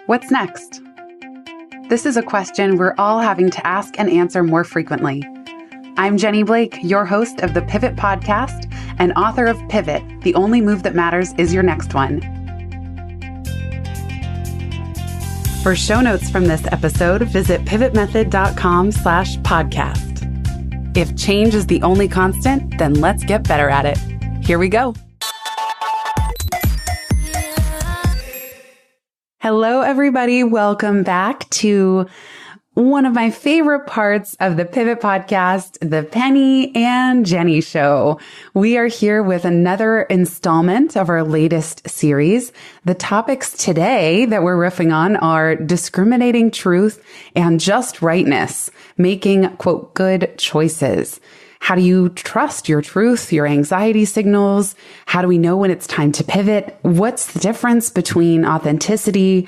What's next? This is a question we're all having to ask and answer more frequently. I'm Jenny Blake, your host of the Pivot Podcast and author of Pivot, The Only Move That Matters Is Your Next One. For show notes from this episode, visit pivotmethod.com/podcast. If change is the only constant, then let's get better at it. Here we go. Hello, everybody. Welcome back to one of my favorite parts of the Pivot Podcast, the Penney and Jenny Show. We are here with another installment of our latest series. The topics today that we're riffing on are discriminating truth and just-rightness, making, quote, good choices. How do you trust your truth, your anxiety signals? How do we know when it's time to pivot? What's the difference between authenticity,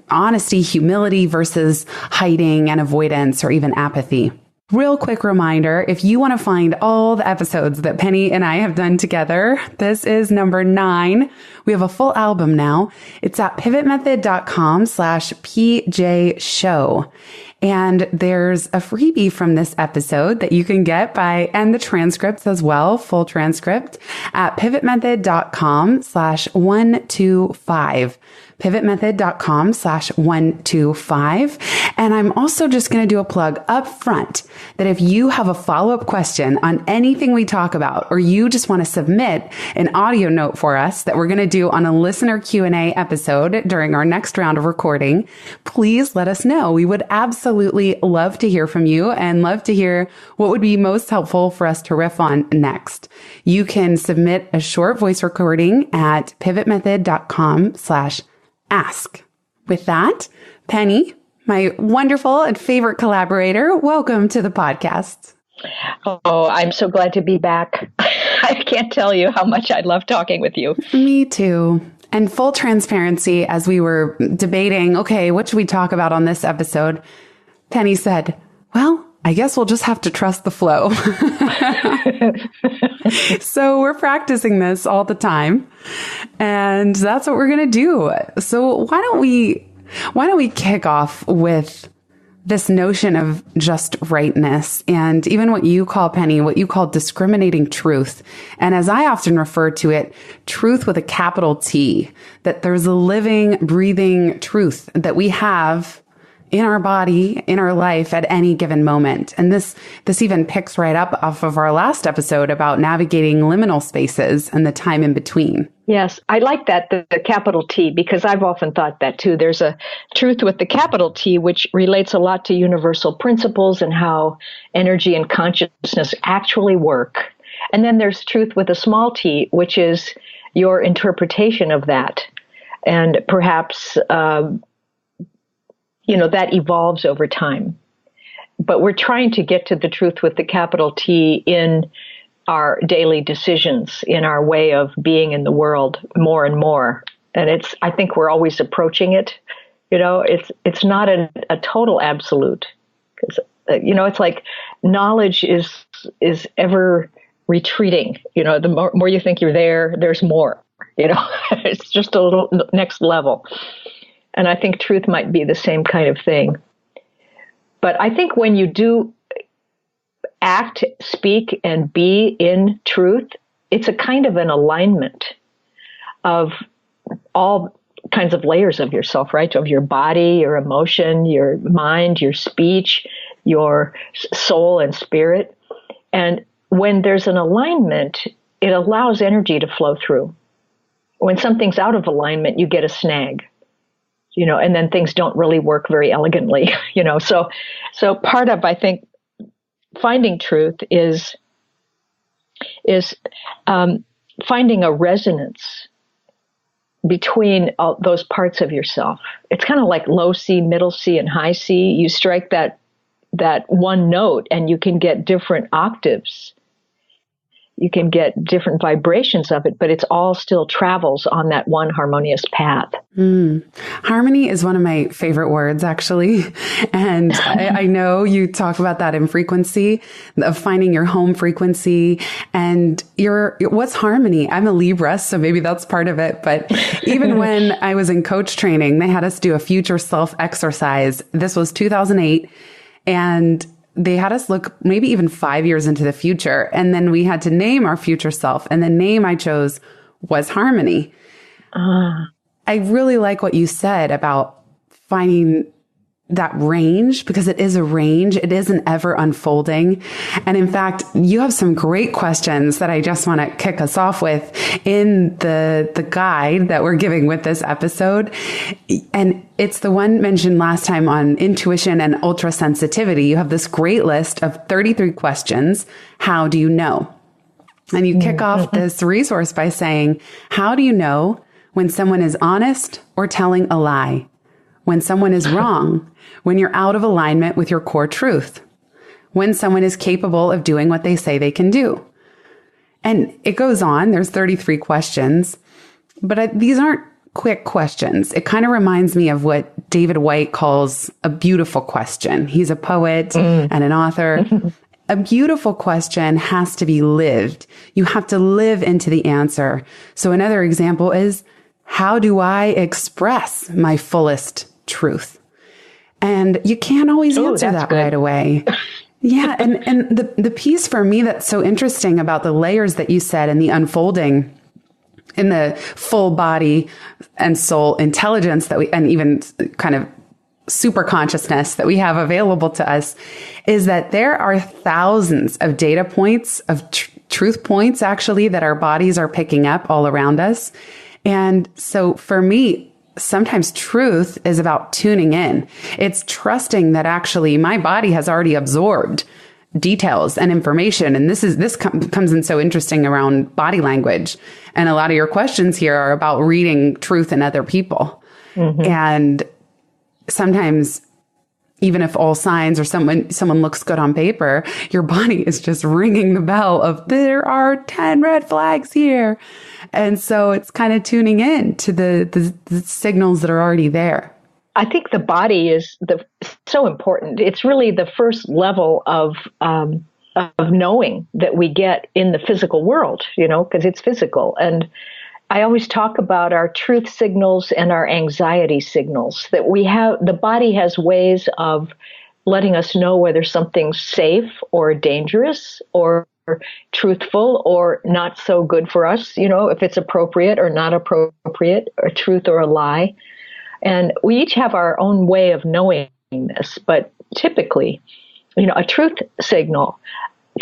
honesty, humility versus hiding and avoidance or even apathy? Real quick reminder, if you want to find all the episodes that Penney and I have done together, this is number 9. We have a full album now. It's at pivotmethod.com/PJ show. And there's a freebie from this episode that you can get and the transcripts as well, full transcript at pivotmethod.com/125. pivotmethod.com/125. And I'm also just going to do a plug up front that if you have a follow-up question on anything we talk about, or you just want to submit an audio note for us that we're going to do on a listener Q&A episode during our next round of recording, please let us know. We would absolutely love to hear from you and love to hear what would be most helpful for us to riff on next. You can submit a short voice recording at pivotmethod.com/ask. With that, Penney, my wonderful and favorite collaborator, welcome to the podcast. Oh, I'm so glad to be back. I can't tell you how much I love talking with you. Me too. And full transparency, as we were debating, okay, what should we talk about on this episode? Penney said, well, I guess we'll just have to trust the flow. So we're practicing this all the time, and that's what we're going to do. So why don't we kick off with this notion of just rightness and even what you call, Penney, what you call discriminating truth. And as I often refer to it, truth with a capital T, that there's a living, breathing truth that we have in our body, in our life at any given moment. And this even picks right up off of our last episode about navigating liminal spaces and the time in between. Yes, I like that, the capital T, because I've often thought that too. There's a truth with the capital T, which relates a lot to universal principles and how energy and consciousness actually work. And then there's truth with a small t, which is your interpretation of that. And perhaps that evolves over time. But we're trying to get to the truth with the capital T in our daily decisions, in our way of being in the world more and more. And I think we're always approaching it. It's not a total absolute. Because, it's like knowledge is ever retreating. The more you think you're there, there's more. It's just a little next level. And I think truth might be the same kind of thing. But I think when you do act, speak, and be in truth, it's a kind of an alignment of all kinds of layers of yourself, right? Of your body, your emotion, your mind, your speech, your soul and spirit. And when there's an alignment, it allows energy to flow through. When something's out of alignment, you get a snag. And then things don't really work very elegantly, So part of, I think, finding truth is finding a resonance between all those parts of yourself. It's kind of like low C, middle C, and high C. You strike that one note and you can get different octaves, You can get different vibrations of it, but it's all still travels on that one harmonious path. Harmony is one of my favorite words, actually. And I know you talk about that in frequency, of finding your home frequency and what's harmony? I'm a Libra, so maybe that's part of it. But even when I was in coach training, they had us do a future self exercise. This was 2008. And they had us look maybe even 5 years into the future. And then we had to name our future self. And the name I chose was harmony. I really like what you said about finding that range, because it is a range. It is an ever unfolding. And in fact, you have some great questions that I just want to kick us off with in the guide that we're giving with this episode. And it's the one mentioned last time on intuition and ultra sensitivity. You have this great list of 33 questions. How do you know? And you kick off this resource by saying, how do you know when someone is honest or telling a lie? When someone is wrong, when you're out of alignment with your core truth, when someone is capable of doing what they say they can do. And it goes on. There's 33 questions, but these aren't quick questions. It kind of reminds me of what David Whyte calls a beautiful question. He's a poet and an author. A beautiful question has to be lived. You have to live into the answer. So another example is, how do I express my fullest truth? And you can't always answer that right away. Yeah. And the piece for me that's so interesting about the layers that you said and the unfolding in the full body and soul intelligence and even kind of super consciousness that we have available to us, is that there are thousands of data points, of truth points, actually, that our bodies are picking up all around us. And so for me, sometimes truth is about tuning in. It's trusting that actually my body has already absorbed details and information. And this comes in so interesting around body language. And a lot of your questions here are about reading truth in other people. And sometimes, even if all signs or someone looks good on paper, your body is just ringing the bell of, there are 10 red flags here. And so it's kind of tuning in to the signals that are already there. I think the body is so important. It's really the first level of knowing that we get in the physical world, because it's physical. And I always talk about our truth signals and our anxiety signals, that the body has ways of letting us know whether something's safe or dangerous or truthful or not so good for us, if it's appropriate or not appropriate, or truth or a lie. And we each have our own way of knowing this, but typically, a truth signal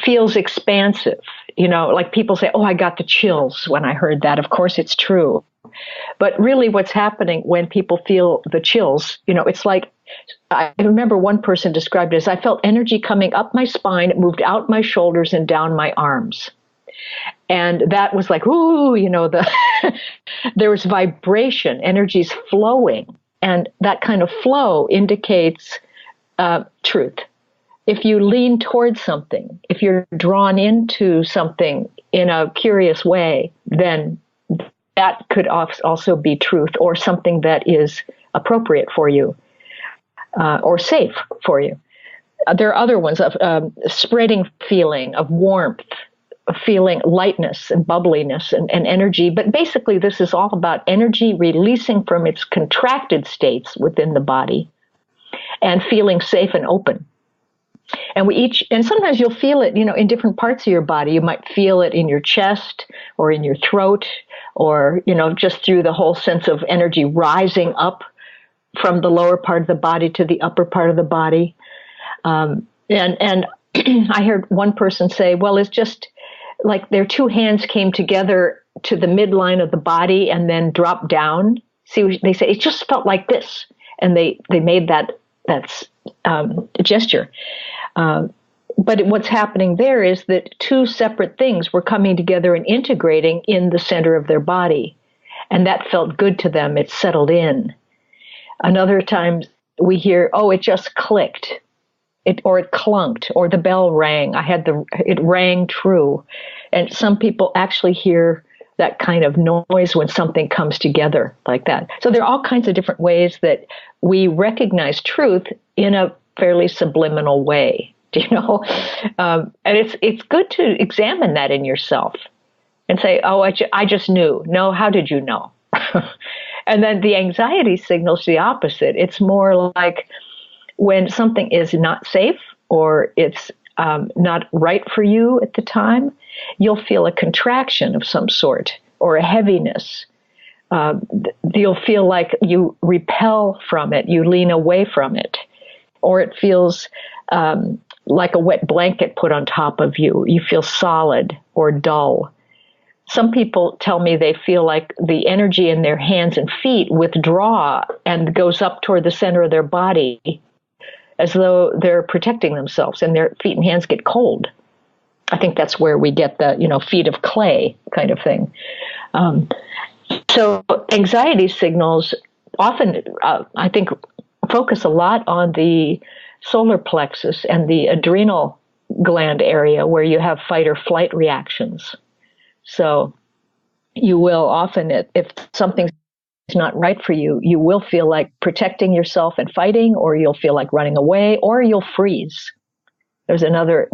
feels expansive. Like people say, oh, I got the chills when I heard that. Of course, it's true. But really what's happening when people feel the chills, it's like, I remember one person described it as, I felt energy coming up my spine, it moved out my shoulders and down my arms. And that was like, ooh, there was vibration, energy's flowing. And that kind of flow indicates truth. If you lean towards something, if you're drawn into something in a curious way, then that could also be truth, or something that is appropriate for you, or safe for you. There are other ones of spreading feeling of warmth, of feeling lightness and bubbliness and energy. But basically, this is all about energy releasing from its contracted states within the body and feeling safe and open. And sometimes you'll feel it, in different parts of your body. You might feel it in your chest or in your throat, or, just through the whole sense of energy rising up from the lower part of the body to the upper part of the body. And I heard one person say, well, it's just like their two hands came together to the midline of the body and then dropped down. See, they say, it just felt like this. And they made that gesture. But what's happening there is that two separate things were coming together and integrating in the center of their body. And that felt good to them. It settled in. Another times we hear, oh, it just clicked. it clunked, or the bell rang. It rang true. And some people actually hear that kind of noise when something comes together like that. So there are all kinds of different ways that we recognize truth in a fairly subliminal way, and it's good to examine that in yourself and say, oh, I just knew. No, how did you know? And then the anxiety signals the opposite. It's more like when something is not safe or it's not right for you at the time, you'll feel a contraction of some sort or a heaviness. You'll feel like you repel from it, you lean away from it, or it feels like a wet blanket put on top of you. You feel solid or dull. Some people tell me they feel like the energy in their hands and feet withdraw and goes up toward the center of their body as though they're protecting themselves, and their feet and hands get cold. I think that's where we get the, feet of clay kind of thing. So anxiety signals often, I think, focus a lot on the solar plexus and the adrenal gland area where you have fight or flight reactions. So you will often, if something's not right for you, you will feel like protecting yourself and fighting, or you'll feel like running away, or you'll freeze. There's another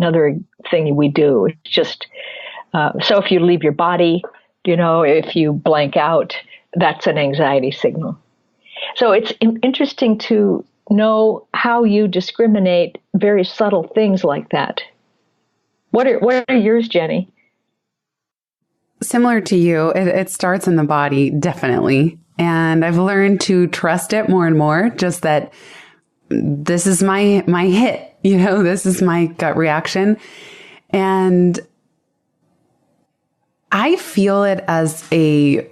thing we do. It's just, so if you leave your body, if you blank out, that's an anxiety signal. So it's interesting to know how you discriminate very subtle things like that. What are yours, Jenny? Similar to you, it starts in the body, definitely. And I've learned to trust it more and more, just that this is my hit, this is my gut reaction. And I feel it as a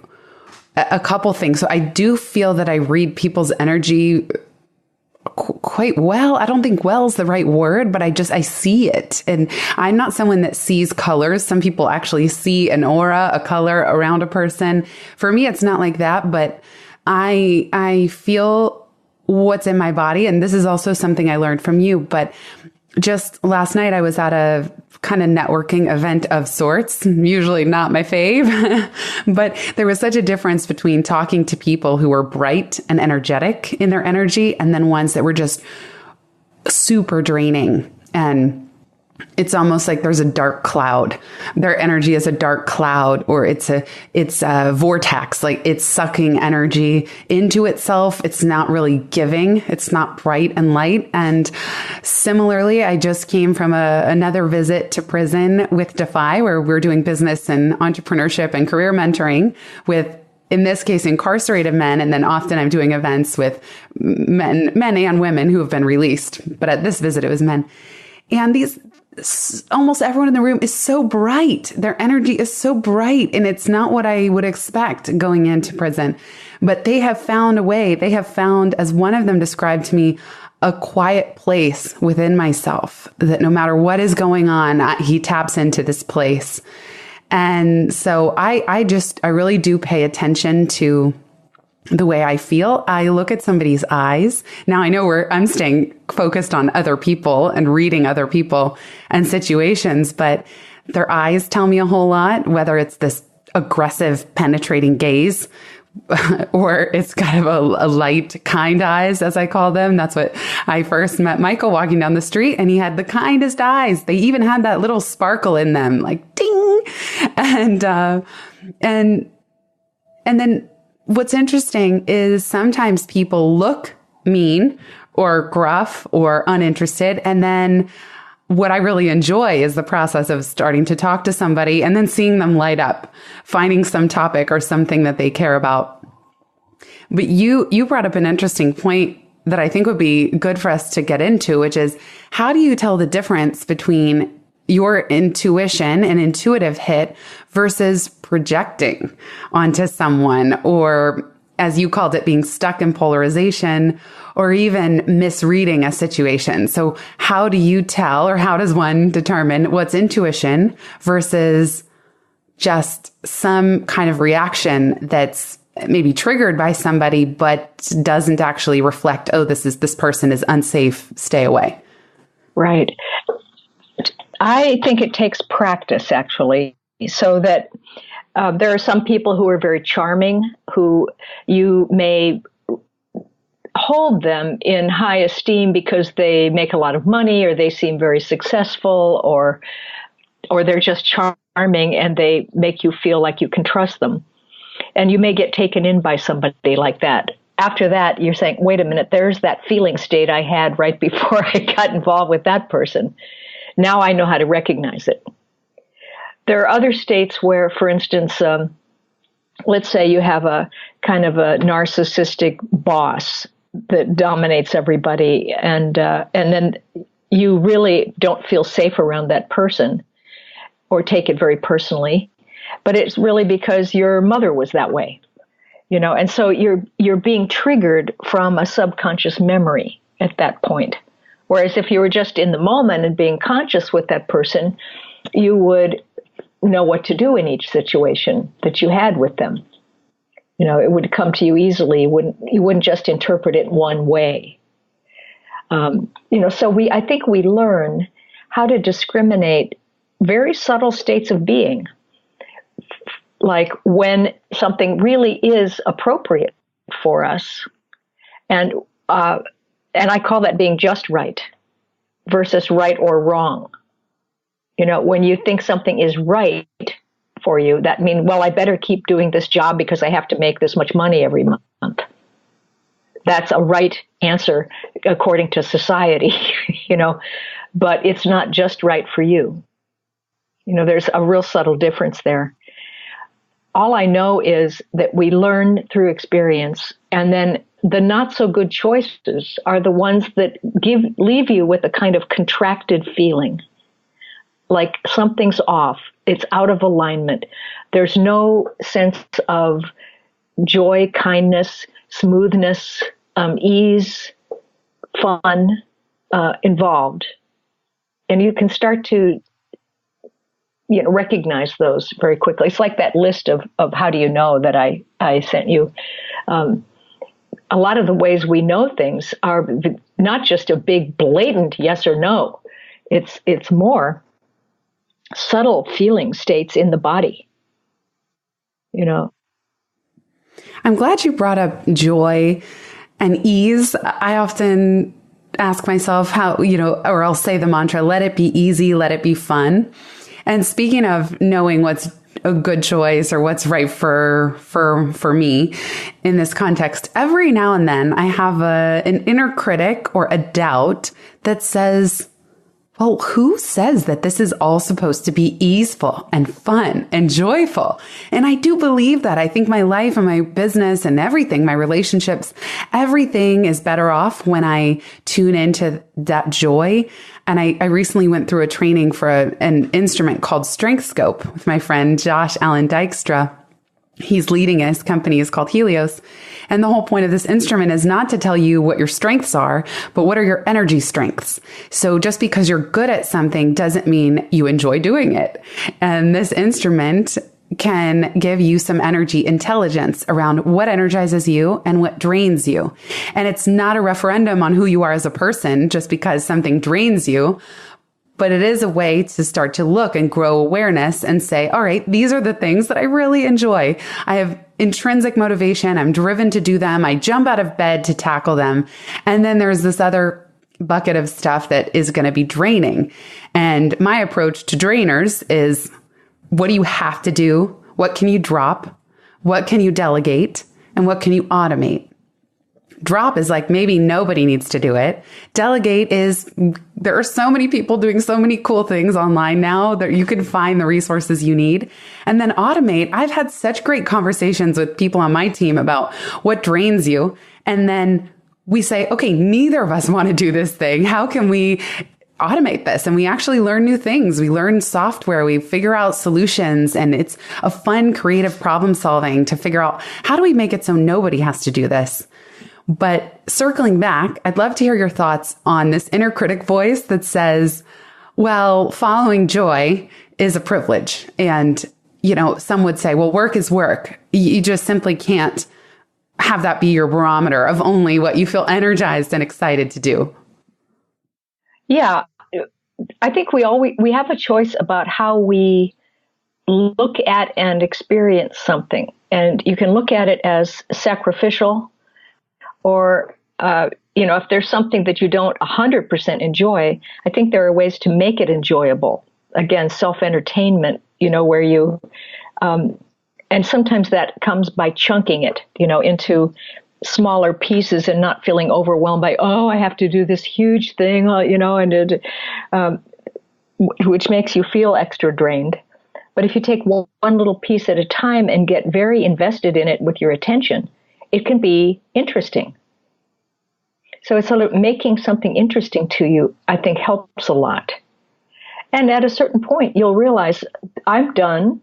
couple things. So I do feel that I read people's energy quite well. I don't think well is the right word, but I see it. And I'm not someone that sees colors. Some people actually see an aura, a color around a person. For me, it's not like that, but I feel what's in my body. And this is also something I learned from you. But just last night, I was at a kind of networking event of sorts, usually not my fave, but there was such a difference between talking to people who were bright and energetic in their energy and then ones that were just super draining. And it's almost like there's a dark cloud. Their energy is a dark cloud, or it's a vortex, like it's sucking energy into itself. It's not really giving. It's not bright and light. And similarly, I just came from another visit to prison with Defy, where we're doing business and entrepreneurship and career mentoring with, in this case, incarcerated men. And then often I'm doing events with men and women who have been released. But at this visit, it was men. And almost everyone in the room is so bright. Their energy is so bright, and it's not what I would expect going into prison. But they have found a way. They have found, as one of them described to me, a quiet place within myself that no matter what is going on, he taps into this place. And so I really do pay attention to the way I feel. I look at somebody's eyes. Now I know I'm staying focused on other people and reading other people and situations, but their eyes tell me a whole lot, whether it's this aggressive, penetrating gaze, or it's kind of a light, kind eyes, as I call them. That's what I first met Michael walking down the street, and he had the kindest eyes. They even had that little sparkle in them, like ding. And then what's interesting is sometimes people look mean or gruff or uninterested. And then what I really enjoy is the process of starting to talk to somebody and then seeing them light up, finding some topic or something that they care about. But you brought up an interesting point that I think would be good for us to get into, which is, how do you tell the difference between your intuition and intuitive hit versus projecting onto someone, or as you called it, being stuck in polarization, or even misreading a situation? So how do you tell, or how does one determine what's intuition versus just some kind of reaction that's maybe triggered by somebody, but doesn't actually reflect, oh, this person is unsafe, stay away? Right. I think it takes practice, actually, so that there are some people who are very charming, who you may hold them in high esteem because they make a lot of money, or they seem very successful, or they're just charming and they make you feel like you can trust them. And you may get taken in by somebody like that. After that, you're saying, wait a minute, there's that feeling state I had right before I got involved with that person. Now I know how to recognize it. There are other states where, for instance, let's say you have a kind of a narcissistic boss that dominates everybody, and then you really don't feel safe around that person or take it very personally, but it's really because your mother was that way, and so you're being triggered from a subconscious memory at that point. Whereas if you were just in the moment and being conscious with that person, you would know what to do in each situation that you had with them. It would come to you easily. You wouldn't just interpret it one way. So I think we learn how to discriminate very subtle states of being, like when something really is appropriate for us, and I call that being just right versus right or wrong. When you think something is right for you, that means, well, I better keep doing this job because I have to make this much money every month. That's a right answer according to society, but it's not just right for you. There's a real subtle difference there. All I know is that we learn through experience, and then the not so good choices are the ones that leave you with a kind of contracted feeling, like something's off. It's out of alignment. There's no sense of joy, kindness, smoothness, ease, fun involved. And you can start to recognize those very quickly. It's like that list of how do you know that I sent you. A lot of the ways we know things are not just a big blatant yes or no. It's more subtle feeling states in the body. I'm glad you brought up joy and ease. I often ask myself how, or I'll say the mantra, let it be easy, let it be fun. And speaking of knowing what's a good choice or what's right for me in this context, every now and then I have an inner critic or a doubt that says, well, who says that this is all supposed to be easeful and fun and joyful? And I do believe that. I think my life and my business and everything, my relationships, everything is better off when I tune into that joy. And I recently went through a training for an instrument called Strength Scope with my friend Josh Allen Dykstra. He's leading it. His company is called Helios. And the whole point of this instrument is not to tell you what your strengths are, but what are your energy strengths. So just because you're good at something doesn't mean you enjoy doing it. And this instrument can give you some energy intelligence around what energizes you and what drains you. And it's not a referendum on who you are as a person just because something drains you, but it is a way to start to look and grow awareness and say, all right, these are the things that I really enjoy. I have intrinsic motivation. I'm driven to do them. I jump out of bed to tackle them. And then there's this other bucket of stuff that is going to be draining. And my approach to drainers is, what do you have to do? What can you drop? What can you delegate? And what can you automate? Drop is like, maybe nobody needs to do it. Delegate is, there are so many people doing so many cool things online now that you can find the resources you need. And then automate. I've had such great conversations with people on my team about what drains you. And then we say, okay, neither of us want to do this thing. How can we automate this? And we actually learn new things. We learn software. We figure out solutions. And it's a fun, creative problem solving to figure out, how do we make it so nobody has to do this? But circling back, I'd love to hear your thoughts on this inner critic voice that says, well, following joy is a privilege. And, some would say, well, work is work. You just simply can't have that be your barometer of only what you feel energized and excited to do. Yeah. I think we have a choice about how we look at and experience something. And you can look at it as sacrificial, or, if there's something that you don't 100% enjoy, I think there are ways to make it enjoyable. Again, self-entertainment, where you, and sometimes that comes by chunking it, into smaller pieces and not feeling overwhelmed by, oh, I have to do this huge thing, which makes you feel extra drained. But if you take one little piece at a time and get very invested in it with your attention, it can be interesting. So it's sort of making something interesting to you, I think, helps a lot. And at a certain point, you'll realize I'm done,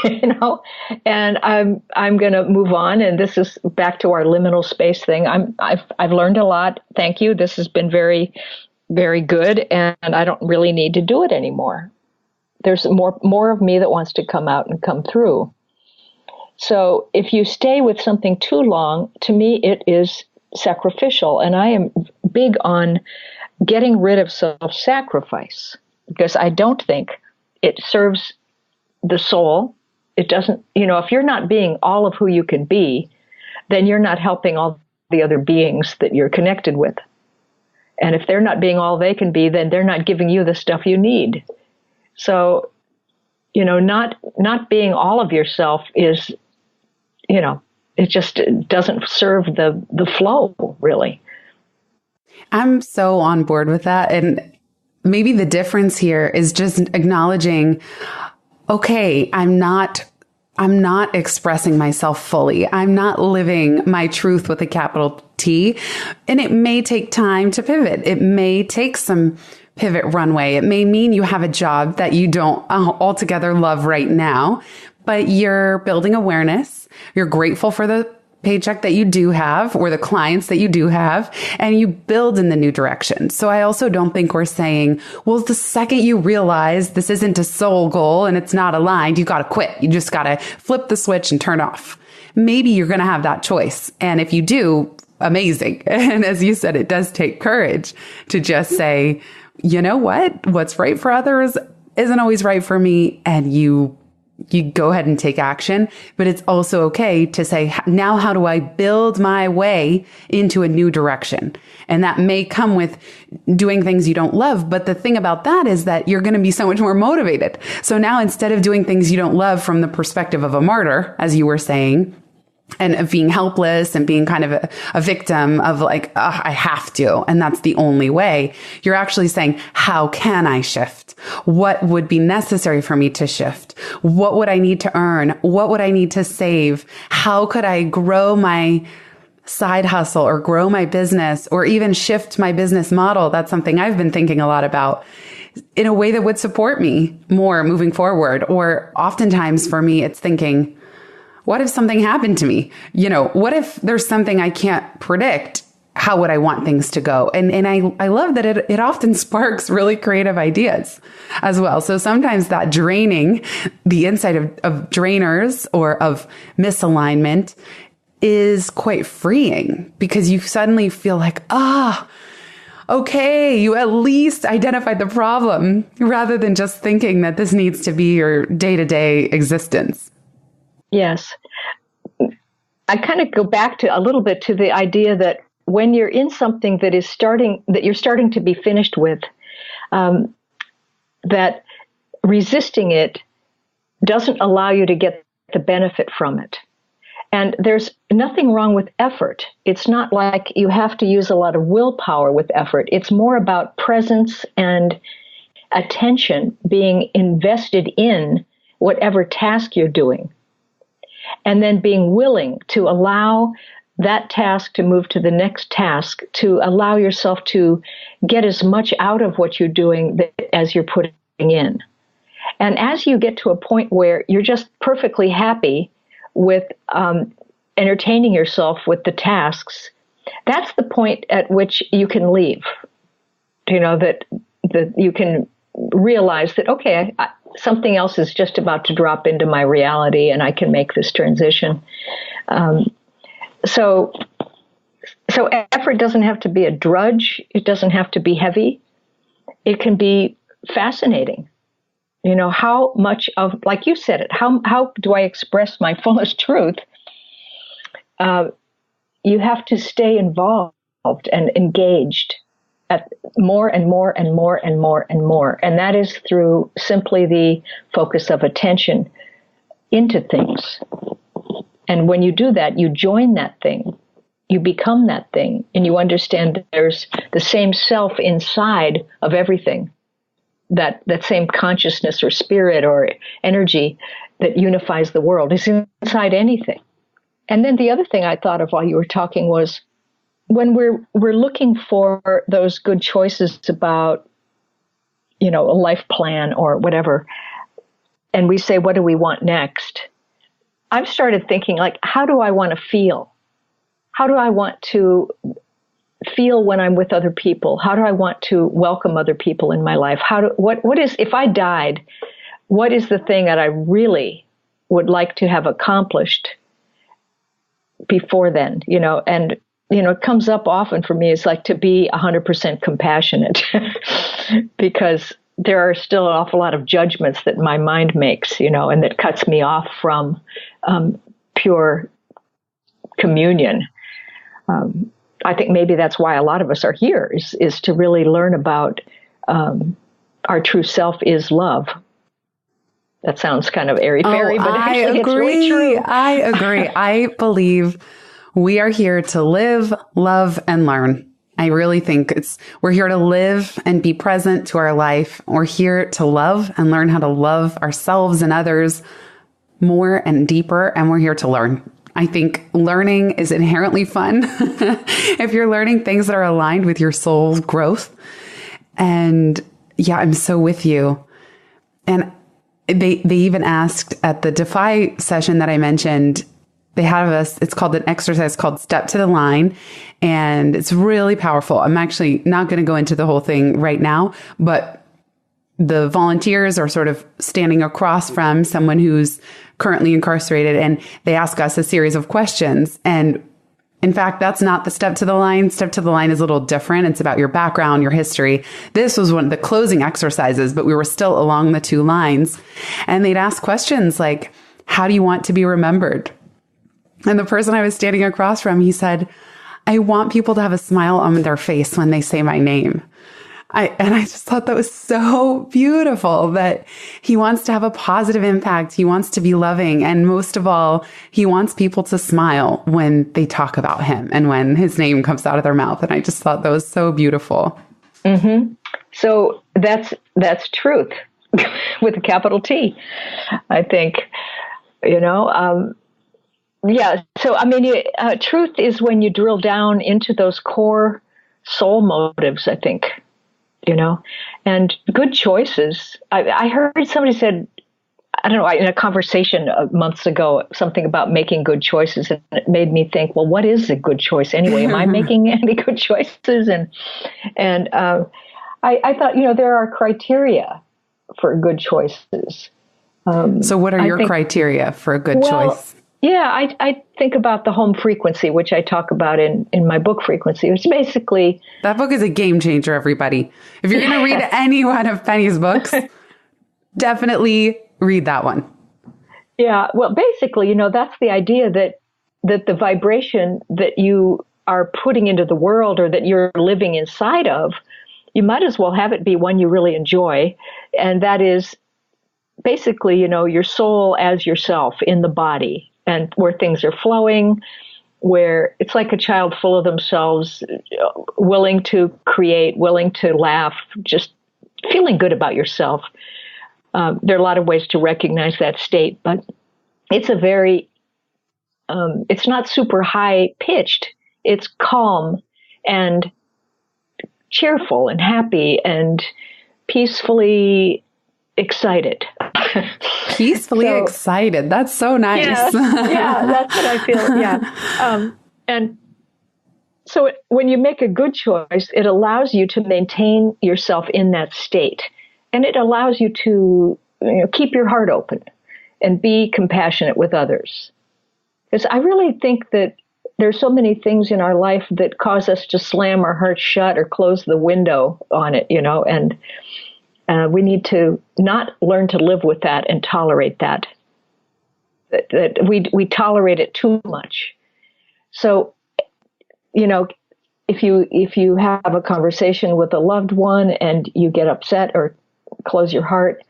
and I'm going to move on. And this is back to our liminal space thing. I've learned a lot. Thank you. This has been very, very good, and I don't really need to do it anymore. There's more of me that wants to come out and come through. So if you stay with something too long, to me, it is sacrificial. And I am big on getting rid of self-sacrifice, because I don't think it serves the soul. It doesn't, if you're not being all of who you can be, then you're not helping all the other beings that you're connected with. And if they're not being all they can be, then they're not giving you the stuff you need. So, not being all of yourself is, it just doesn't serve the flow, really. I'm so on board with that. And maybe the difference here is just acknowledging, okay, I'm not expressing myself fully. I'm not living my truth with a capital T. And it may take time to pivot. It may take some pivot runway. It may mean you have a job that you don't altogether love right now, but you're building awareness. You're grateful for the paycheck that you do have, or the clients that you do have, and you build in the new direction. So I also don't think we're saying, well, the second you realize this isn't a soul goal and it's not aligned, you got to quit. You just got to flip the switch and turn off. Maybe you're going to have that choice. And if you do, amazing. And as you said, it does take courage to just say, you know what? What's right for others isn't always right for me. And you go ahead and take action. But it's also okay to say, now how do I build my way into a new direction? And that may come with doing things you don't love. But the thing about that is that you're going to be so much more motivated. So now, instead of doing things you don't love from the perspective of a martyr, as you were saying, and of being helpless and being kind of a victim of like, oh, I have to, and that's the only way. You're actually saying, how can I shift? What would be necessary for me to shift? What would I need to earn? What would I need to save? How could I grow my side hustle or grow my business or even shift my business model? That's something I've been thinking a lot about, in a way that would support me more moving forward. Or oftentimes for me, it's thinking, what if something happened to me? What if there's something I can't predict? How would I want things to go? And I love that it often sparks really creative ideas as well. So sometimes that draining, the insight of drainers or of misalignment is quite freeing, because you suddenly feel like, okay, you at least identified the problem, rather than just thinking that this needs to be your day-to-day existence. Yes. I kind of go back to a little bit to the idea that when you're in something that you're starting to be finished with, that resisting it doesn't allow you to get the benefit from it. And there's nothing wrong with effort. It's not like you have to use a lot of willpower with effort. It's more about presence and attention being invested in whatever task you're doing. And then being willing to allow that task to move to the next task, to allow yourself to get as much out of what you're doing as you're putting in. And as you get to a point where you're just perfectly happy with entertaining yourself with the tasks, that's the point at which you can leave. That you can realize that, okay, something else is just about to drop into my reality and I can make this transition. So effort doesn't have to be a drudge. It doesn't have to be heavy. it can be fascinating. You know, how much of, like you said it, how do I express my fullest truth? You have to stay involved and engaged at more and more and more and more and more. And that is through simply the focus of attention into things. And when you do that, you join that thing, you become that thing, and you understand that there's the same self inside of everything. That same consciousness or spirit or energy that unifies the world is inside anything. And then the other thing I thought of while you were talking was when we're looking for those good choices about, you know, a life plan or whatever, and we say, what do we want next? I've started thinking, like, how do I want to feel? How do I want to feel when I'm with other people? How do I want to welcome other people in my life? What is, if I died, what is the thing that I really would like to have accomplished before then? You know, and, you know, it comes up often for me. It's like to be 100% compassionate because there are still an awful lot of judgments that my mind makes, you know, and that cuts me off from pure communion. I think maybe that's why a lot of us are here, is to really learn about our true self is love. That sounds kind of airy-fairy, but actually it's really true. I agree. I believe we are here to live, love, and learn. I really think we're here to live and be present to our life. We're here to love and learn how to love ourselves and others more and deeper, and we're here to learn. I think learning is inherently fun if you're learning things that are aligned with your soul's growth. And yeah, I'm so with you. And they even asked at the Defy session that I mentioned, they have us, it's called an exercise called Step to the Line. And it's really powerful. I'm actually not going to go into the whole thing right now, but the volunteers are sort of standing across from someone who's currently incarcerated, and they ask us a series of questions. And in fact, that's not the step to the line. Step to the line is a little different. It's about your background, your history. This was one of the closing exercises, but we were still along the two lines. And they'd ask questions like, how do you want to be remembered? And the person I was standing across from, he said, I want people to have a smile on their face when they say my name. And I just thought that was so beautiful, that he wants to have a positive impact. He wants to be loving. And most of all, he wants people to smile when they talk about him and when his name comes out of their mouth. And I just thought that was so beautiful. Mm-hmm. So that's truth with a capital T, I think, you know. Yeah. So, I mean, truth is when you drill down into those core soul motives, I think. You know, and good choices. I heard somebody said, I don't know, in a conversation months ago, something about making good choices. And it made me think, well, what is a good choice anyway? Am I making any good choices? And I thought, you know, there are criteria for good choices. So what are your criteria for a good choice? Yeah, I think about the home frequency, which I talk about in my book Frequency. It's basically... That book is a game changer, everybody. If you're going to read any one of Penney's books, definitely read that one. Yeah, well, basically, you know, that's the idea that the vibration that you are putting into the world or that you're living inside of, you might as well have it be one you really enjoy. And that is basically, you know, your soul as yourself in the body. And where things are flowing, where it's like a child full of themselves, willing to create, willing to laugh, just feeling good about yourself. There are a lot of ways to recognize that state, but it's a very, it's not super high pitched. It's calm and cheerful and happy and peacefully excited. Peacefully excited. That's so nice. Yeah, that's what I feel. Yeah. And so when you make a good choice, it allows you to maintain yourself in that state. And it allows you to, you know, keep your heart open and be compassionate with others. Because I really think that there's so many things in our life that cause us to slam our heart shut or close the window on it, and we need to not learn to live with that and tolerate that. That we tolerate it too much. So, if you have a conversation with a loved one and you get upset or close your heart,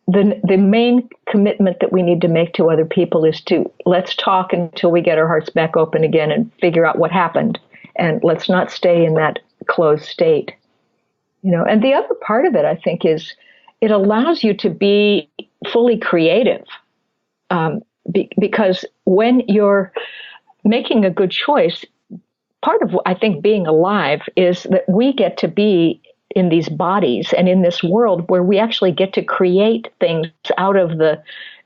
then the main commitment that we need to make to other people is to let's talk until we get our hearts back open again and figure out what happened. And let's not stay in that closed state. And the other part of it, I think, is it allows you to be fully creative. Because when you're making a good choice, part of, I think, being alive is that we get to be in these bodies and in this world where we actually get to create things out of the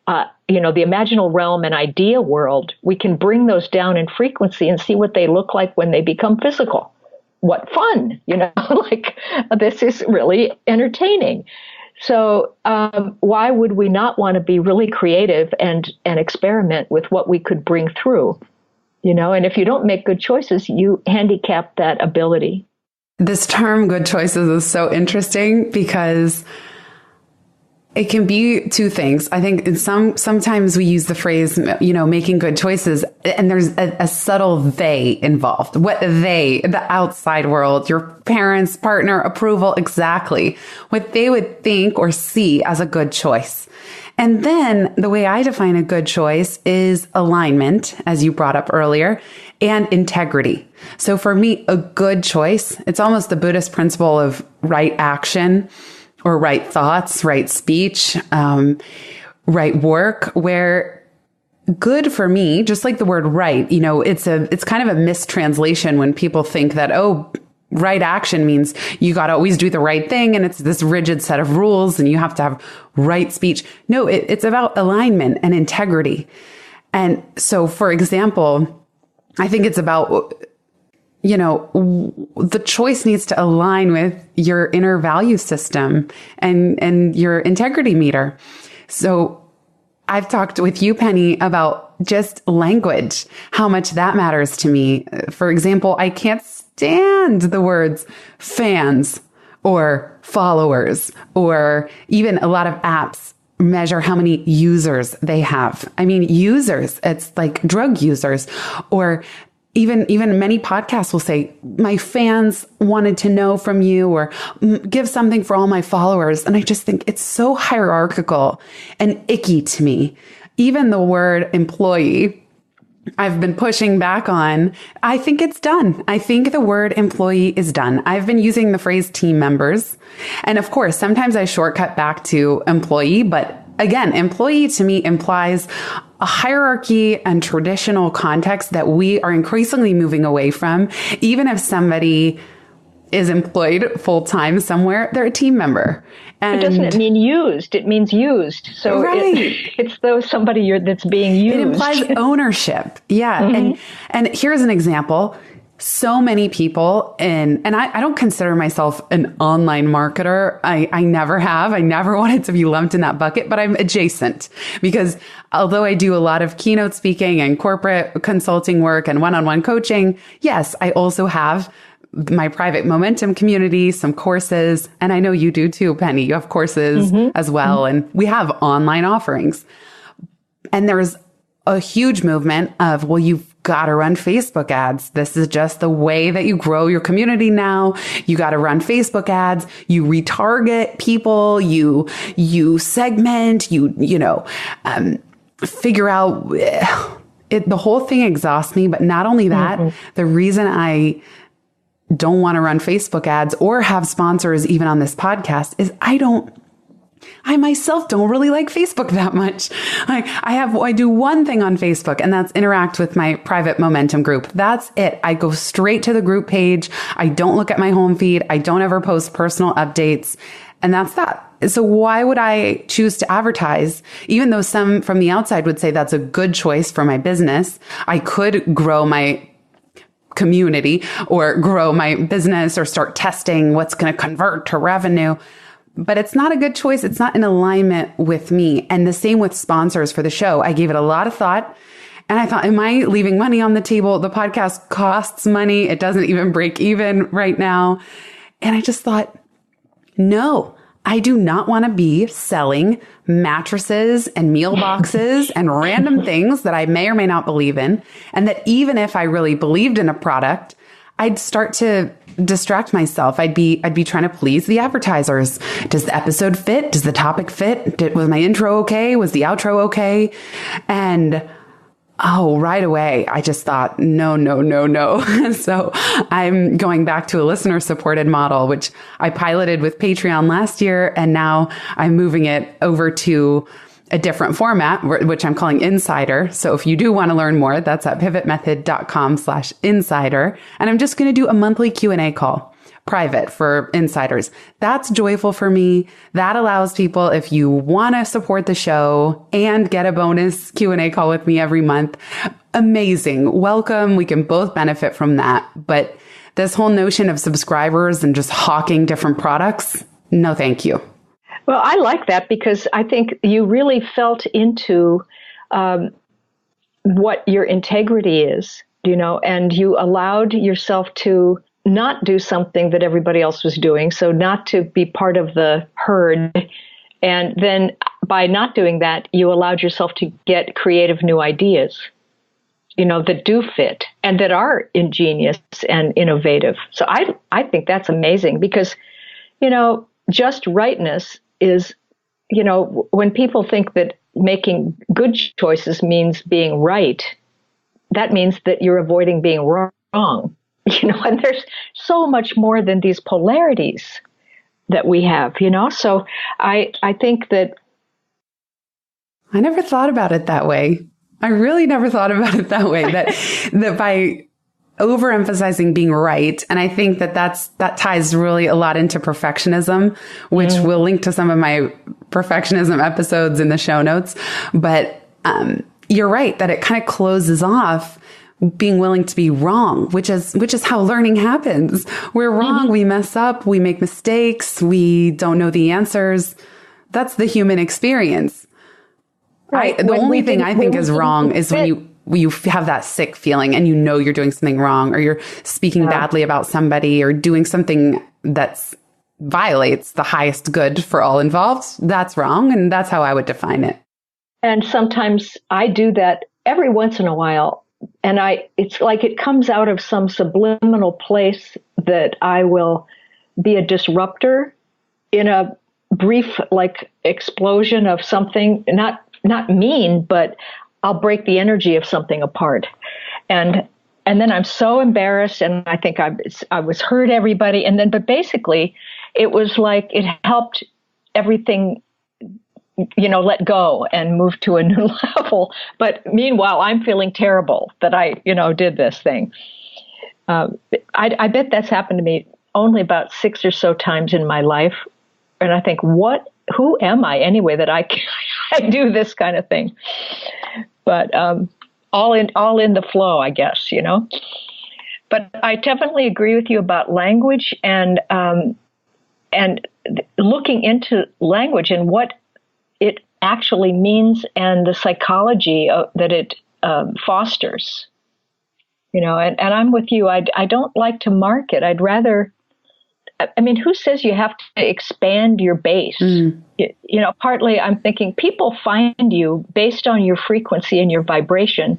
imaginal realm and idea world. We can bring those down in frequency and see what they look like when they become physical. What fun, like this is really entertaining. So why would we not want to be really creative and experiment with what we could bring through? And if you don't make good choices, you handicap that ability. This term good choices is so interesting because it can be two things. I think sometimes we use the phrase, making good choices, and there's a subtle they involved. What they, the outside world, your parents, partner, approval, exactly what they would think or see as a good choice. And then the way I define a good choice is alignment, as you brought up earlier, and integrity. So for me, a good choice, it's almost the Buddhist principle of right action or right thoughts, right speech, right work, where good for me, just like the word right, it's kind of a mistranslation when people think that, right action means you got to always do the right thing. And it's this rigid set of rules and you have to have right speech. No, it's about alignment and integrity. And so, for example, I think it's about, the choice needs to align with your inner value system and your integrity meter. So I've talked with you, Penney, about just language, how much that matters to me. For example, I can't stand the words fans or followers, or even a lot of apps measure how many users they have. I mean, users, it's like drug users, or even many podcasts will say, my fans wanted to know from you, or give something for all my followers. And I just think it's so hierarchical and icky to me. Even the word employee, I've been pushing back on. I think it's done. I think the word employee is done. I've been using the phrase team members. And of course, sometimes I shortcut back to employee, but again, employee to me implies a hierarchy and traditional context that we are increasingly moving away from. Even if somebody is employed full-time somewhere, they're a team member. And but doesn't it mean used? It means used. So right. It's though somebody that's being used. It implies ownership. Yeah. Mm-hmm. And here's an example. So many people and I don't consider myself an online marketer. I never have. I never wanted to be lumped in that bucket, but I'm adjacent because although I do a lot of keynote speaking and corporate consulting work and one-on-one coaching, yes, I also have my private momentum community, some courses, and I know you do too, Penney. You have courses as well, and we have online offerings. And there's a huge movement of, well, you've got to run Facebook ads. This is just the way that you grow your community now. You got to run Facebook ads. You retarget people. You segment. Figure out it. The whole thing exhausts me. But not only that, the reason I don't want to run Facebook ads or have sponsors even on this podcast is I myself don't really like Facebook that much. I do one thing on Facebook, and that's interact with my private momentum group. That's it. I go straight to the group page. I don't look at my home feed. I don't ever post personal updates. And that's that. So why would I choose to advertise? Even though some from the outside would say that's a good choice for my business, I could grow my community or grow my business or start testing what's going to convert to revenue. But it's not a good choice. It's not in alignment with me. And the same with sponsors for the show. I gave it a lot of thought. And I thought, am I leaving money on the table? The podcast costs money. It doesn't even break even right now. And I just thought, no, I do not want to be selling mattresses and meal boxes and random things that I may or may not believe in. And that even if I really believed in a product, I'd start to distract myself. I'd be trying to please the advertisers. Does the episode fit? Does the topic fit? Was my intro okay? Was the outro okay? And right away, I just thought, no. So I'm going back to a listener supported model, which I piloted with Patreon last year. And now I'm moving it over to a different format, which I'm calling Insider. So if you do want to learn more, that's at pivotmethod.com/insider. And I'm just going to do a monthly Q&A call. Private for insiders. That's joyful for me. That allows people, if you want to support the show and get a bonus Q&A call with me every month, amazing. Welcome. We can both benefit from that. But this whole notion of subscribers and just hawking different products, no, thank you. Well, I like that because I think you really felt into what your integrity is, and you allowed yourself to not do something that everybody else was doing. So not to be part of the herd. And then by not doing that, you allowed yourself to get creative new ideas, that do fit and that are ingenious and innovative. So I think that's amazing because, just-rightness is, when people think that making good choices means being right, that means that you're avoiding being wrong. And there's so much more than these polarities that we have, So I think that I never thought about it that way. I really never thought about it that way, that by overemphasizing being right. And I think that ties really a lot into perfectionism, which we'll link to some of my perfectionism episodes in the show notes. But you're right that it kind of closes off being willing to be wrong, which is how learning happens. We're wrong. We mess up. We make mistakes. We don't know the answers. That's the human experience. Right. The only thing I think is wrong is when you have that sick feeling and you're doing something wrong or you're speaking badly about somebody or doing something that violates the highest good for all involved. That's wrong. And that's how I would define it. And sometimes I do that every once in a while. And it's like it comes out of some subliminal place that I will be a disruptor in a brief, explosion of something, not mean, but I'll break the energy of something apart. And then I'm so embarrassed and I think I was hurt everybody. But basically it was like it helped everything let go and move to a new level. But meanwhile, I'm feeling terrible that I, did this thing. I bet that's happened to me only about 6 or so times in my life. And I think, who am I anyway that I do this kind of thing? But all in the flow, I guess, But I definitely agree with you about language and looking into language and what it actually means and the psychology that it fosters, and I'm with you. I don't like to market. I'd rather, who says you have to expand your base? Partly I'm thinking people find you based on your frequency and your vibration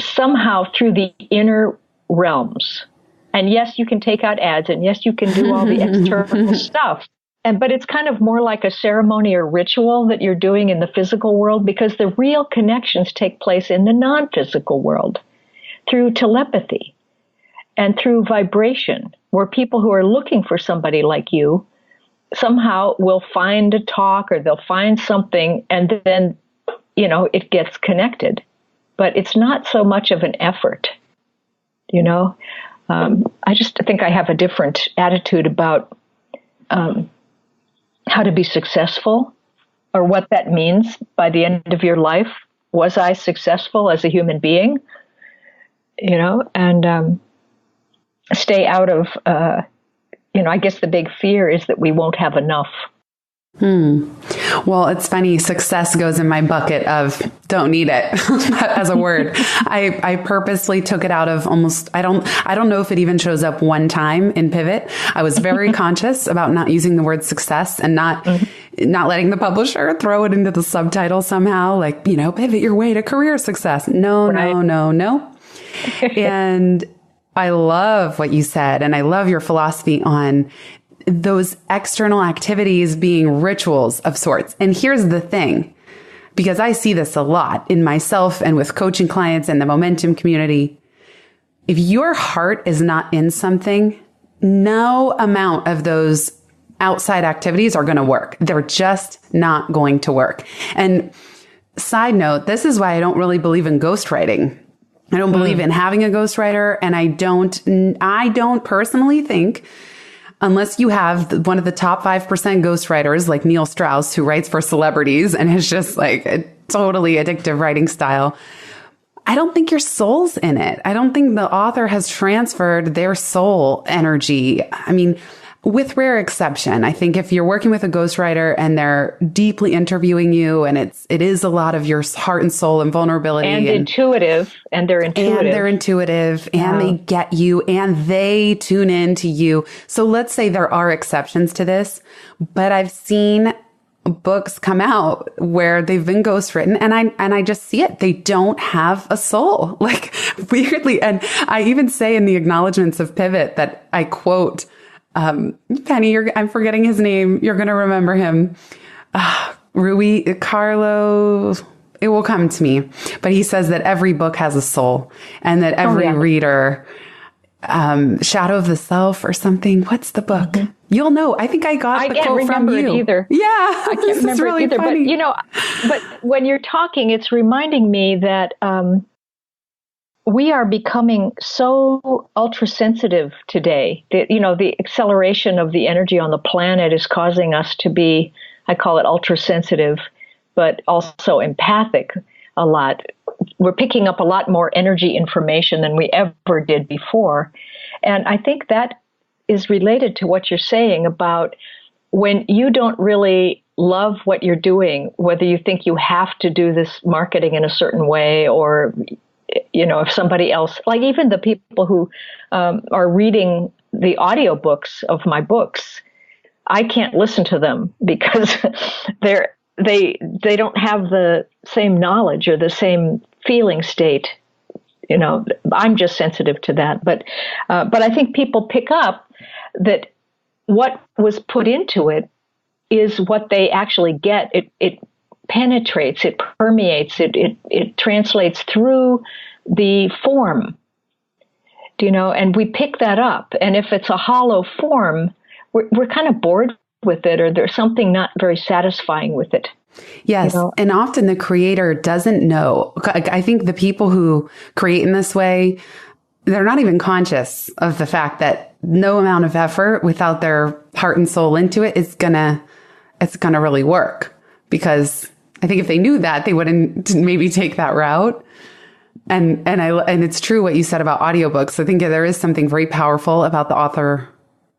somehow through the inner realms. And yes, you can take out ads and yes, you can do all the external stuff. But it's kind of more like a ceremony or ritual that you're doing in the physical world because the real connections take place in the non-physical world through telepathy and through vibration, where people who are looking for somebody like you somehow will find a talk or they'll find something and then, it gets connected. But it's not so much of an effort, I just think I have a different attitude about how to be successful or what that means by the end of your life. Was I successful as a human being? And stay out of, I guess the big fear is that we won't have enough. Well, it's funny. Success goes in my bucket of don't need it as a word. I purposely took it out of almost, I don't know if it even shows up one time in Pivot. I was very conscious about not using the word success and not letting the publisher throw it into the subtitle somehow, like, pivot your way to career success. No. And I love what you said. And I love your philosophy on those external activities being rituals of sorts. And here's the thing, because I see this a lot in myself and with coaching clients and the momentum community. If your heart is not in something, no amount of those outside activities are going to work. They're just not going to work. And side note, this is why I don't really believe in ghostwriting. I don't believe in having a ghostwriter. And I don't personally think, unless you have one of the top 5% ghostwriters like Neil Strauss, who writes for celebrities and is just like a totally addictive writing style, I don't think your soul's in it. I don't think the author has transferred their soul energy. I mean, with rare exception, I think if you're working with a ghostwriter and they're deeply interviewing you and it is a lot of your heart and soul and vulnerability and they're intuitive and they get you and they tune in to you. So let's say there are exceptions to this, but I've seen books come out where they've been ghostwritten and I just see it. They don't have a soul, like weirdly. And I even say in the acknowledgments of Pivot that I quote, Penney, I'm forgetting his name. You're going to remember him. Carlo, it will come to me. But he says that every book has a soul and that every reader, Shadow of the Self or something. What's the book? Mm-hmm. You'll know. I think I got the quote from you. I can't remember it either. Yeah. I can't remember it either. Funny. But when you're talking, it's reminding me that, we are becoming so ultra sensitive today. The acceleration of the energy on the planet is causing us to be, I call it ultra sensitive, but also empathic a lot. We're picking up a lot more energy information than we ever did before. And I think that is related to what you're saying about when you don't really love what you're doing, whether you think you have to do this marketing in a certain way or if somebody else, like even the people who are reading the audiobooks of my books, I can't listen to them because they don't have the same knowledge or the same feeling state. I'm just sensitive to that. But I think people pick up that what was put into it is what they actually get. It penetrates, it permeates, it translates through the form, and we pick that up. And if it's a hollow form, we're kind of bored with it, or there's something not very satisfying with it. Yes. And often the creator doesn't know. I think the people who create in this way, they're not even conscious of the fact that no amount of effort without their heart and soul into it it's gonna really work. Because I think if they knew that, they wouldn't maybe take that route. And it's true what you said about audiobooks. I think there is something very powerful about the author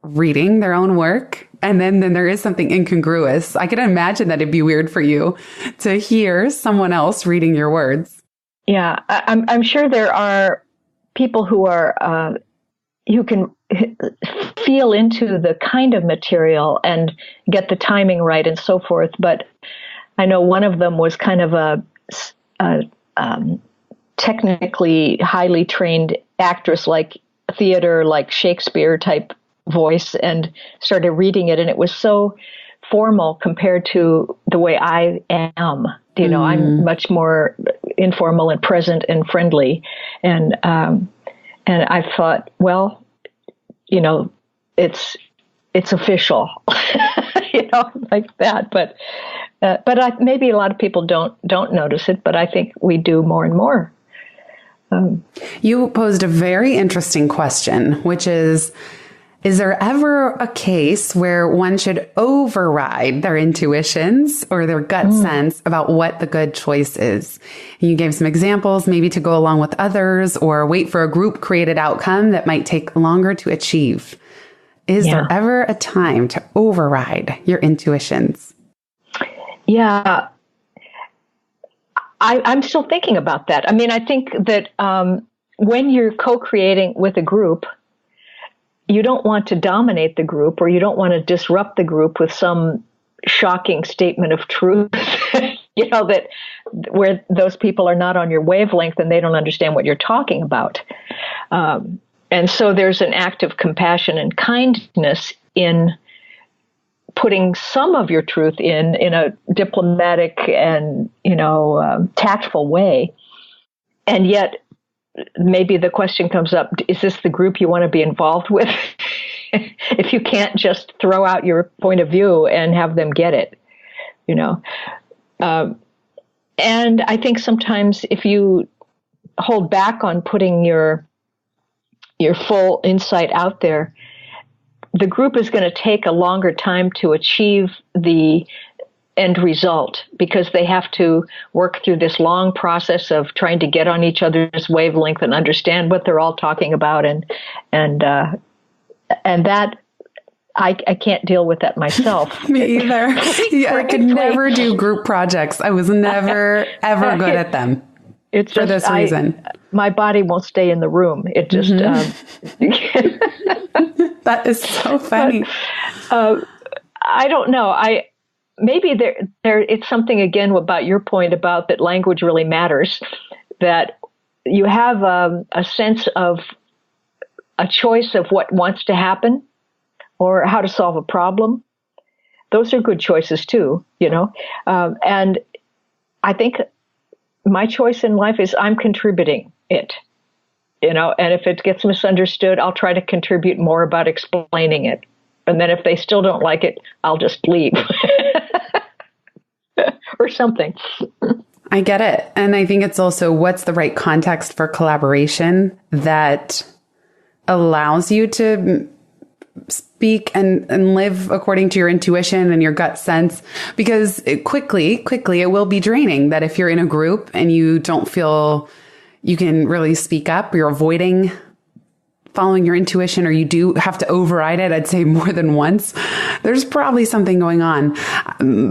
reading their own work. And then there is something incongruous. I can imagine that it'd be weird for you to hear someone else reading your words. Yeah, I'm sure there are people who are who can feel into the kind of material and get the timing right and so forth. But I know one of them was kind of a technically highly trained actress, like theater, like Shakespeare type voice, and started reading it. And it was so formal compared to the way I am. I'm much more informal and present and friendly. And I thought, well, it's official, like that. But maybe a lot of people don't notice it, but I think we do more and more. You posed a very interesting question, which is there ever a case where one should override their intuitions or their gut sense about what the good choice is? And you gave some examples, maybe to go along with others or wait for a group created outcome that might take longer to achieve. Is there ever a time to override your intuitions? Yeah, I'm still thinking about that. I mean, I think that when you're co-creating with a group, you don't want to dominate the group, or you don't want to disrupt the group with some shocking statement of truth, that where those people are not on your wavelength and they don't understand what you're talking about. And so there's an act of compassion and kindness in putting some of your truth in a diplomatic and, tactful way. And yet, maybe the question comes up, is this the group you want to be involved with? If you can't just throw out your point of view and have them get it, and I think sometimes if you hold back on putting your full insight out there, the group is going to take a longer time to achieve the end result, because they have to work through this long process of trying to get on each other's wavelength and understand what they're all talking about, and that I can't deal with that myself. Me either. Yeah, I could never do group projects. I was never ever good at them. It's for this reason. My body won't stay in the room. It just that is so funny. But, I don't know. Maybe there it's something again about your point about that language really matters, that you have a sense of a choice of what wants to happen or how to solve a problem. Those are good choices too, and I think my choice in life is I'm contributing it, and if it gets misunderstood, I'll try to contribute more about explaining it. And then if they still don't like it, I'll just leave or something. I get it. And I think it's also what's the right context for collaboration that allows you to speak and live according to your intuition and your gut sense, because quickly it will be draining that if you're in a group and you don't feel you can really speak up, you're avoiding following your intuition, or you do have to override it, I'd say more than once, there's probably something going on.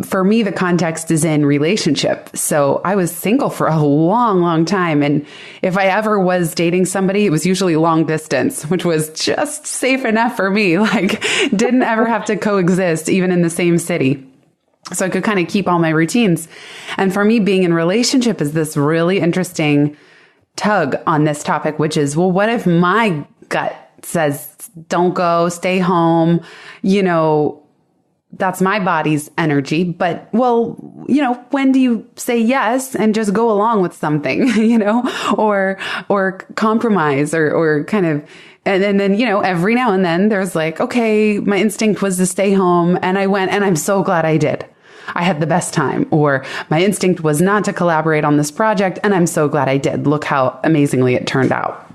For me, the context is in relationship. So I was single for a long, long time. And if I ever was dating somebody, it was usually long distance, which was just safe enough for me. Like, didn't ever have to coexist, even in the same city. So I could kind of keep all my routines. And for me, being in relationship is this really interesting tug on this topic, which is, well, what if my gut says, don't go, stay home, that's my body's energy. But, well, when do you say yes and just go along with something, or compromise or kind of, and then, every now and then there's like, okay, my instinct was to stay home and I went, and I'm so glad I did. I had the best time. Or my instinct was not to collaborate on this project, and I'm so glad I did. Look how amazingly it turned out.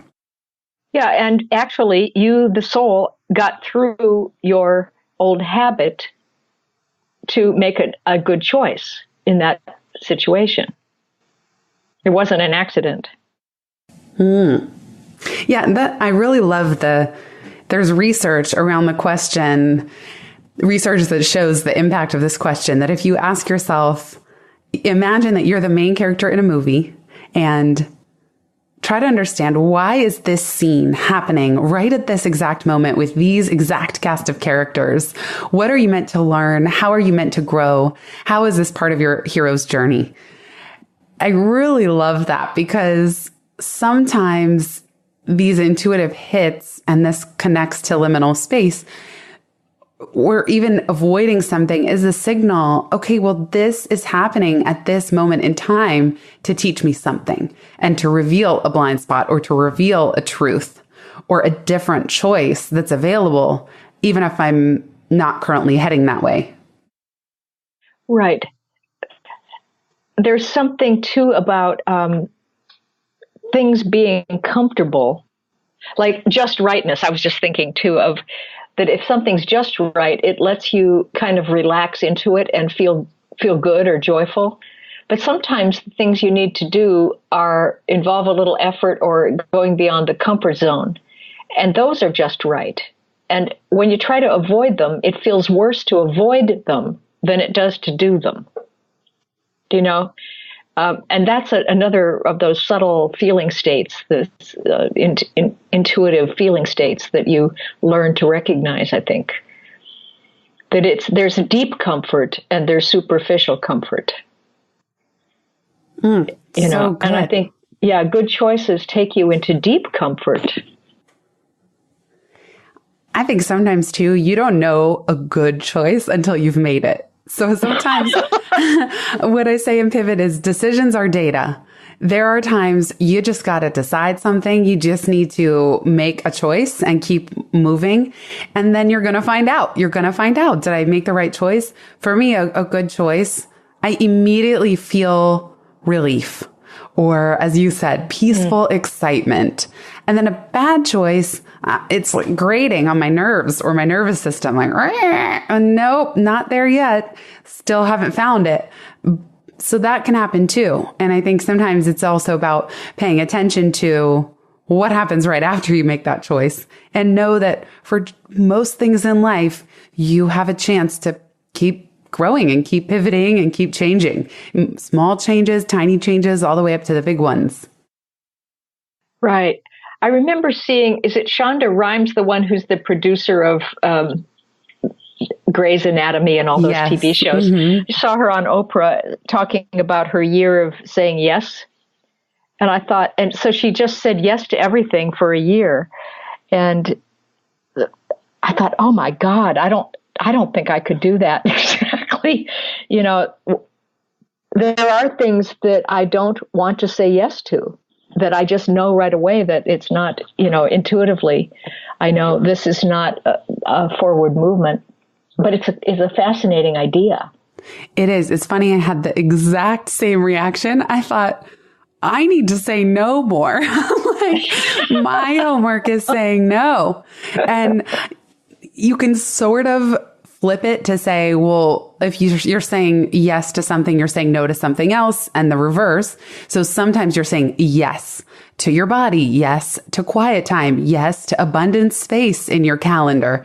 Yeah, and actually, you, the soul, got through your old habit to make a good choice in that situation. It wasn't an accident. Yeah, I really love there's research around the question, research that shows the impact of this question, that if you ask yourself, imagine that you're the main character in a movie and try to understand, why is this scene happening right at this exact moment with these exact cast of characters? What are you meant to learn? How are you meant to grow? How is this part of your hero's journey? I really love that, because sometimes these intuitive hits, and this connects to liminal space, or even avoiding something is a signal, okay, well, this is happening at this moment in time to teach me something and to reveal a blind spot, or to reveal a truth or a different choice that's available, even if I'm not currently heading that way. Right. There's something too about things being comfortable, like just-rightness. I was just thinking too of that if something's just right, it lets you kind of relax into it and feel good or joyful. But sometimes the things you need to do involve a little effort or going beyond the comfort zone. And those are just right. And when you try to avoid them, it feels worse to avoid them than it does to do them. you know? And that's another of those subtle feeling states, the intuitive feeling states that you learn to recognize, I think. That there's deep comfort and there's superficial comfort. So good. And I think, good choices take you into deep comfort. I think sometimes too, you don't know a good choice until you've made it. So sometimes what I say in Pivot is decisions are data. There are times you just got to decide something. You just need to make a choice and keep moving. And then you're going to find out. You're going to find out. Did I make the right choice? For me, a good choice, I immediately feel relief. Or as you said, peaceful excitement. And then a bad choice, it's like grating on my nerves or my nervous system. Like, nope, not there yet. Still haven't found it. So that can happen too. And I think sometimes it's also about paying attention to what happens right after you make that choice, and know that for most things in life, you have a chance to keep growing and keep pivoting and keep changing. Small changes, tiny changes, all the way up to the big ones. Right. I remember seeing, is it Shonda Rhimes, the one who's the producer of Grey's Anatomy and all those TV shows? Mm-hmm. I saw her on Oprah talking about her year of saying yes. And I thought, and so she just said yes to everything for a year. And I thought, oh my God, I don't think I could do that. Exactly. There are things that I don't want to say yes to, that I just know right away that it's not, intuitively, I know this is not a forward movement, but it's a fascinating idea. It is. It's funny. I had the exact same reaction. I thought, I need to say no more. Like, my homework is saying no. And you can sort of flip it to say, well, if you're saying yes to something, you're saying no to something else, and the reverse. So sometimes you're saying yes to your body, yes to quiet time, yes to abundant space in your calendar.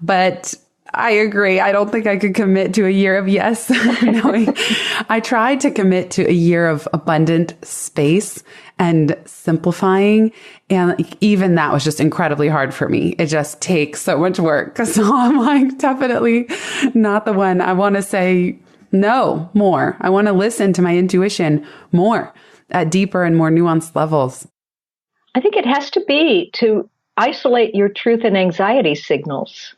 But I agree. I don't think I could commit to a year of yes. I tried to commit to a year of abundant space and simplifying. And even that was just incredibly hard for me. It just takes so much work. So I'm like, definitely not the one. I want to say no more. I want to listen to my intuition more at deeper and more nuanced levels. I think it has to be to isolate your truth and anxiety signals.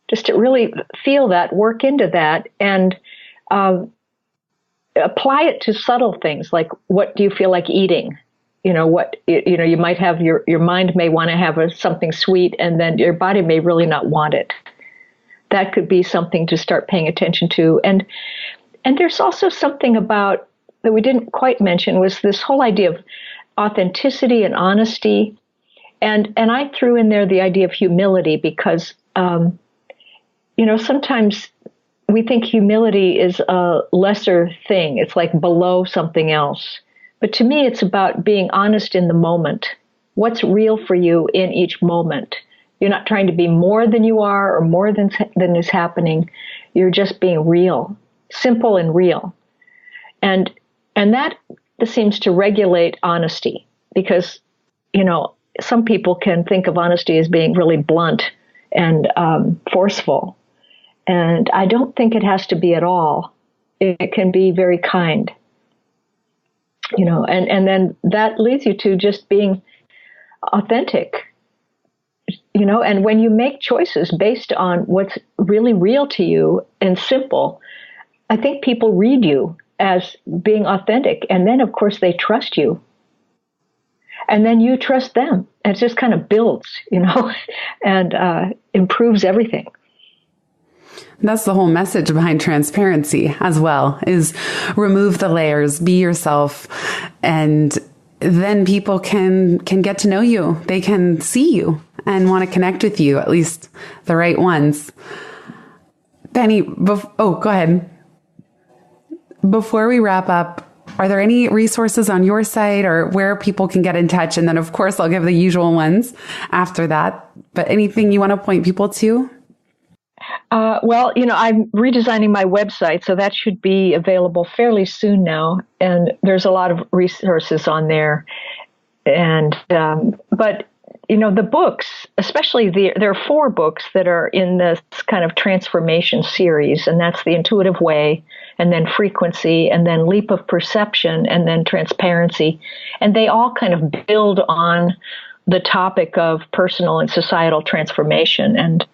Just to really feel that, work into that, and apply it to subtle things like, what do you feel like eating? You might have your mind may want to have something sweet, and then your body may really not want it. That could be something to start paying attention to. And there's also something about that we didn't quite mention, was this whole idea of authenticity and honesty. And I threw in there the idea of humility because, sometimes we think humility is a lesser thing. It's like below something else. But to me, it's about being honest in the moment. What's real for you in each moment? You're not trying to be more than you are or more than is happening. You're just being real, simple and real. And that seems to regulate honesty because, some people can think of honesty as being really blunt and forceful. And I don't think it has to be at all. It can be very kind, and then that leads you to just being authentic, and when you make choices based on what's really real to you and simple, I think people read you as being authentic. And then, of course, they trust you. And then you trust them. And it just kind of builds, and improves everything. That's the whole message behind transparency as well, is remove the layers, be yourself, and then people can get to know you. They can see you and want to connect with you, at least the right ones. Penney, go ahead. Before we wrap up, are there any resources on your site or where people can get in touch? And then, of course, I'll give the usual ones after that. But anything you want to point people to? Well, I'm redesigning my website, so that should be available fairly soon now. And there's a lot of resources on there. And but the books, especially there are 4 books that are in this kind of transformation series, and that's The Intuitive Way, and then Frequency, and then Leap of Perception, and then Transparency. And they all kind of build on the topic of personal and societal transformation. And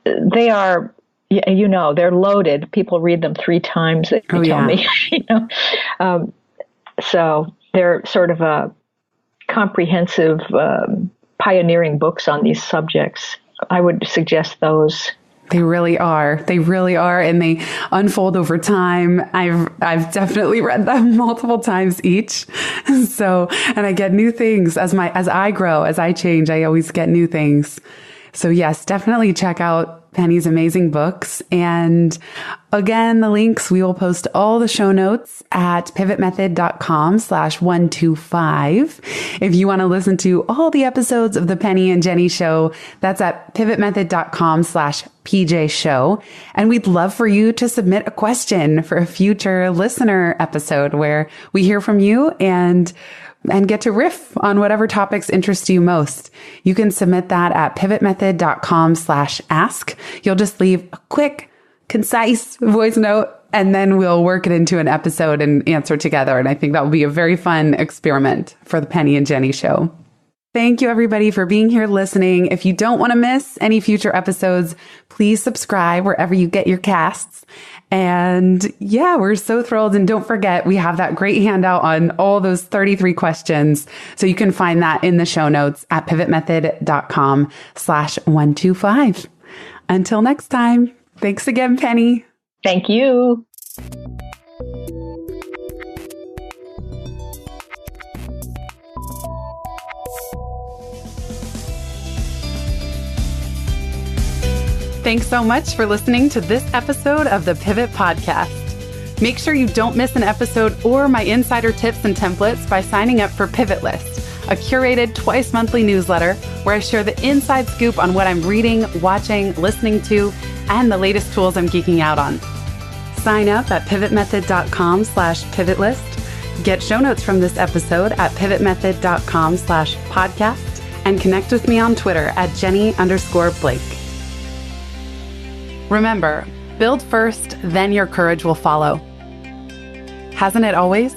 they are, they're loaded. People read them 3 times, they tell me. So they're sort of a comprehensive, pioneering books on these subjects. I would suggest those. They really are. They really are. And they unfold over time. I've definitely read them multiple times each. So, and I get new things as I grow, as I change, I always get new things. So yes, definitely check out Penney's amazing books. And again, the links, we will post all the show notes at pivotmethod.com/125. If you want to listen to all the episodes of the Penney and Jenny show, that's at pivotmethod.com/PJ show. And we'd love for you to submit a question for a future listener episode where we hear from you and get to riff on whatever topics interest you most. You can submit that at pivotmethod.com/ask. You'll just leave a quick, concise voice note, and then we'll work it into an episode and answer together. And I think that will be a very fun experiment for the Penney and Jenny show. Thank you, everybody, for being here listening. If you don't want to miss any future episodes, please subscribe wherever you get your casts. And yeah, we're so thrilled. And don't forget, we have that great handout on all those 33 questions. So you can find that in the show notes at pivotmethod.com/125. Until next time, thanks again, Penney. Thank you. Thanks so much for listening to this episode of the Pivot Podcast. Make sure you don't miss an episode or my insider tips and templates by signing up for Pivot List, a curated twice-monthly newsletter where I share the inside scoop on what I'm reading, watching, listening to, and the latest tools I'm geeking out on. Sign up at pivotmethod.com/pivotlist. Get show notes from this episode at pivotmethod.com/podcast and connect with me on Twitter at Jenny_Blake. Remember, build first, then your courage will follow. Hasn't it always?